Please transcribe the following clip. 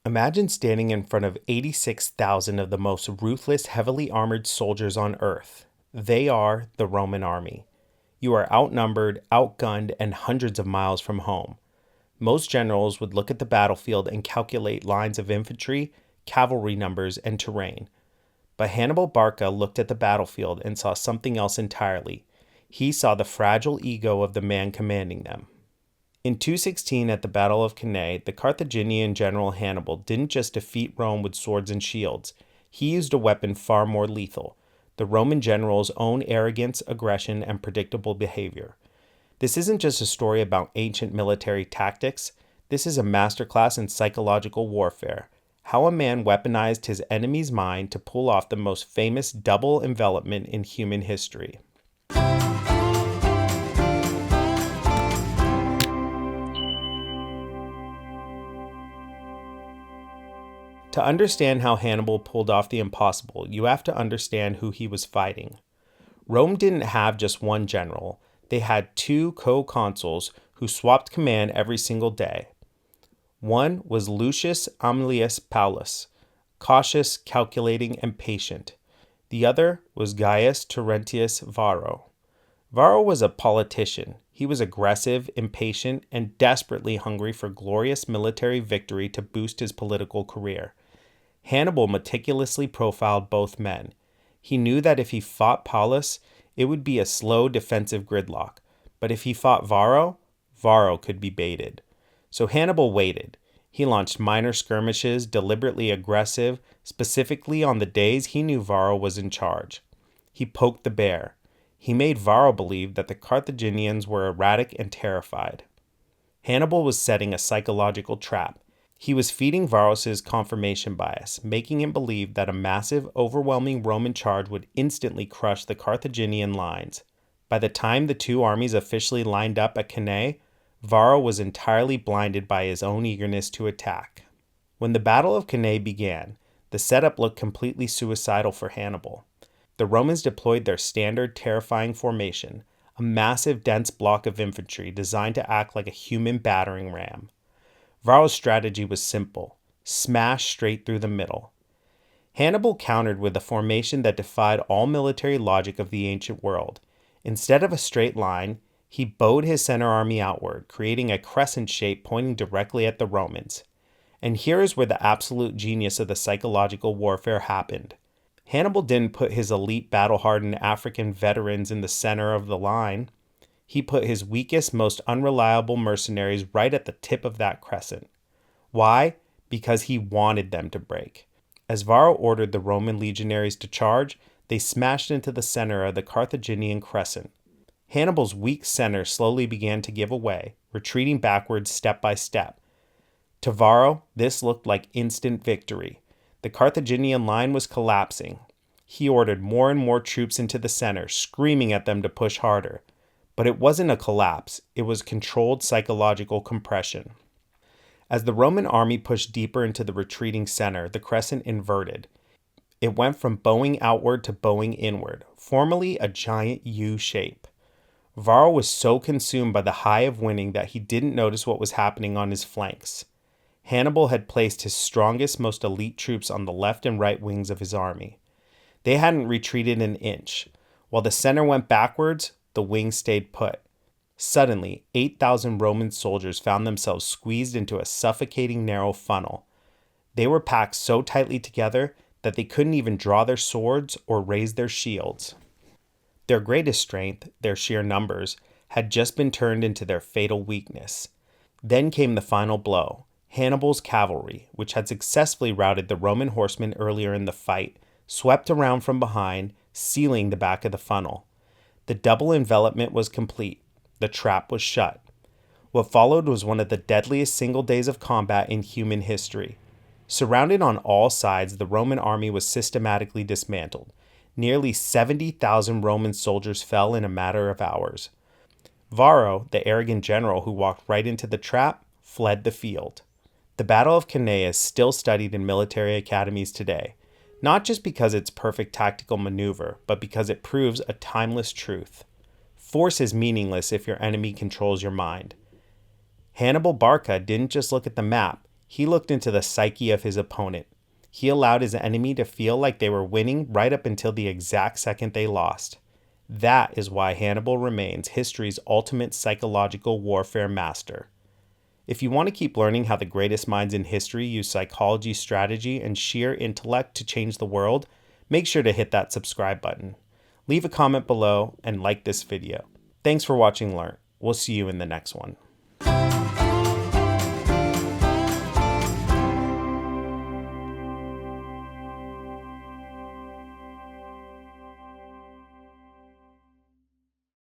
Imagine standing in front of 86,000 of the most ruthless, heavily armored soldiers on Earth. They are the Roman army. You are outnumbered, outgunned, and hundreds of miles from home. Most generals would look at the battlefield and calculate lines of infantry, cavalry numbers, and terrain. But Hannibal Barca looked at the battlefield and saw something else entirely. He saw the fragile ego of the man commanding them. In 216 at the Battle of Cannae, the Carthaginian general Hannibal didn't just defeat Rome with swords and shields. He used a weapon far more lethal, the Roman general's own arrogance, aggression, and predictable behavior. This isn't just a story about ancient military tactics. This is a masterclass in psychological warfare. How a man weaponized his enemy's mind to pull off the most famous double envelopment in human history. To understand how Hannibal pulled off the impossible, you have to understand who he was fighting. Rome didn't have just one general. They had two co-consuls who swapped command every single day. One was Lucius Aemilius Paullus, cautious, calculating, and patient. The other was Gaius Terentius Varro. Varro was a politician. He was aggressive, impatient, and desperately hungry for glorious military victory to boost his political career. Hannibal meticulously profiled both men. He knew that if he fought Paullus, it would be a slow defensive gridlock. But if he fought Varro, Varro could be baited. So Hannibal waited. He launched minor skirmishes, deliberately aggressive, specifically on the days he knew Varro was in charge. He poked the bear. He made Varro believe that the Carthaginians were erratic and terrified. Hannibal was setting a psychological trap. He was feeding Varro's confirmation bias, making him believe that a massive, overwhelming Roman charge would instantly crush the Carthaginian lines. By the time the two armies officially lined up at Cannae, Varro was entirely blinded by his own eagerness to attack. When the Battle of Cannae began, the setup looked completely suicidal for Hannibal. The Romans deployed their standard terrifying formation, a massive dense block of infantry designed to act like a human battering ram. Varro's strategy was simple: smash straight through the middle. Hannibal countered with a formation that defied all military logic of the ancient world. Instead of a straight line, he bowed his center army outward, creating a crescent shape pointing directly at the Romans. And here is where the absolute genius of the psychological warfare happened. Hannibal didn't put his elite battle-hardened African veterans in the center of the line. He put his weakest, most unreliable mercenaries right at the tip of that crescent. Why? Because he wanted them to break. As Varro ordered the Roman legionaries to charge, they smashed into the center of the Carthaginian crescent. Hannibal's weak center slowly began to give away, retreating backwards step by step. To Varro, this looked like instant victory. The Carthaginian line was collapsing. He ordered more and more troops into the center, screaming at them to push harder. But it wasn't a collapse, it was controlled psychological compression. As the Roman army pushed deeper into the retreating center, the crescent inverted. It went from bowing outward to bowing inward, formally a giant U shape. Varro was so consumed by the high of winning that he didn't notice what was happening on his flanks. Hannibal had placed his strongest, most elite troops on the left and right wings of his army. They hadn't retreated an inch. While the center went backwards, the wings stayed put. Suddenly, 8,000 Roman soldiers found themselves squeezed into a suffocating narrow funnel. They were packed so tightly together that they couldn't even draw their swords or raise their shields. Their greatest strength, their sheer numbers, had just been turned into their fatal weakness. Then came the final blow. Hannibal's cavalry, which had successfully routed the Roman horsemen earlier in the fight, swept around from behind, sealing the back of the funnel. The double envelopment was complete. The trap was shut. What followed was one of the deadliest single days of combat in human history. Surrounded on all sides, the Roman army was systematically dismantled. Nearly 70,000 Roman soldiers fell in a matter of hours. Varro, the arrogant general who walked right into the trap, fled the field. The Battle of Cannae is still studied in military academies today, not just because it's perfect tactical maneuver, but because it proves a timeless truth. Force is meaningless if your enemy controls your mind. Hannibal Barca didn't just look at the map, He looked into the psyche of his opponent. He allowed his enemy to feel like they were winning right up until the exact second they lost. That is why Hannibal remains history's ultimate psychological warfare master. If you want to keep learning how the greatest minds in history use psychology, strategy, and sheer intellect to change the world, make sure to hit that subscribe button. Leave a comment below and like this video. Thanks for watching Learn. We'll see you in the next one.